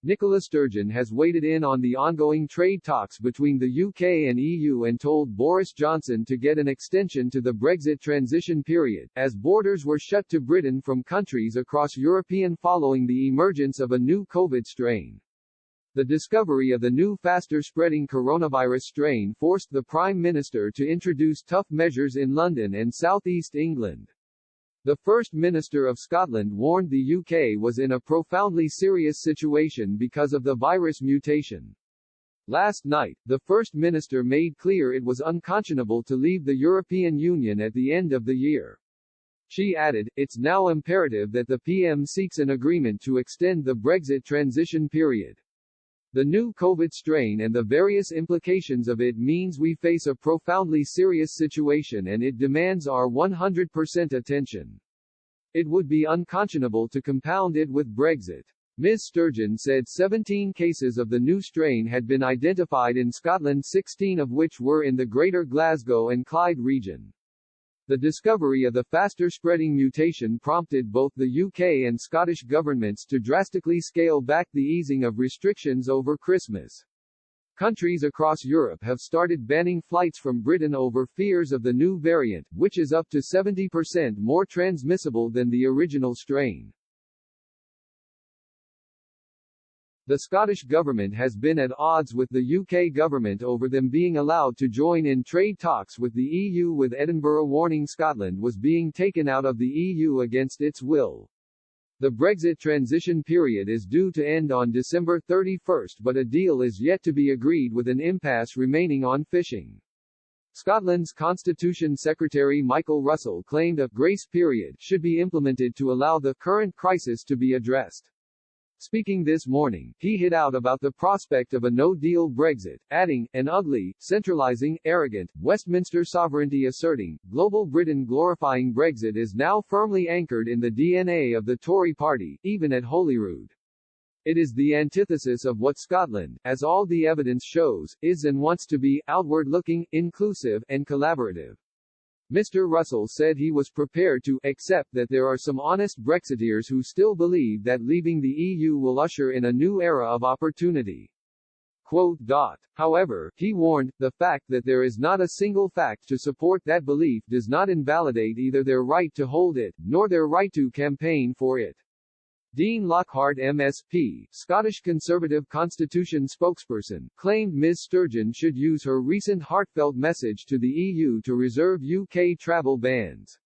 Nicola Sturgeon has weighed in on the ongoing trade talks between the UK and EU and told Boris Johnson to get an extension to the Brexit transition period, as borders were shut to Britain from countries across Europe following the emergence of a new COVID strain. The discovery of the new faster-spreading coronavirus strain forced the Prime Minister to introduce tough measures in London and South East England. The First Minister of Scotland warned the UK was in a profoundly serious situation because of the virus mutation. Last night, the First Minister made clear it was unconscionable to leave the European Union at the end of the year. She added, "It's now imperative that the PM seeks an agreement to extend the Brexit transition period. The new COVID strain and the various implications of it means we face a profoundly serious situation and it demands our 100% attention. It would be unconscionable to compound it with Brexit." Ms. Sturgeon said 17 cases of the new strain had been identified in Scotland, 16 of which were in the Greater Glasgow and Clyde region. The discovery of the faster-spreading mutation prompted both the UK and Scottish governments to drastically scale back the easing of restrictions over Christmas. Countries across Europe have started banning flights from Britain over fears of the new variant, which is up to 70% more transmissible than the original strain. The Scottish government has been at odds with the UK government over them being allowed to join in trade talks with the EU, with Edinburgh warning Scotland was being taken out of the EU against its will. The Brexit transition period is due to end on December 31, but a deal is yet to be agreed, with an impasse remaining on fishing. Scotland's Constitution Secretary Michael Russell claimed a grace period should be implemented to allow the current crisis to be addressed. Speaking this morning, he hit out about the prospect of a no-deal Brexit, adding, "An ugly, centralising, arrogant, Westminster sovereignty asserting, global Britain glorifying Brexit is now firmly anchored in the DNA of the Tory party, even at Holyrood. It is the antithesis of what Scotland, as all the evidence shows, is and wants to be: outward-looking, inclusive, and collaborative." Mr. Russell said he was prepared to accept that there are some honest Brexiteers who still believe that leaving the EU will usher in a new era of opportunity. However, he warned, the fact that there is not a single fact to support that belief does not invalidate either their right to hold it, nor their right to campaign for it. Dean Lockhart MSP, Scottish Conservative Constitution spokesperson, claimed Ms. Sturgeon should use her recent heartfelt message to the EU to reserve UK travel bans.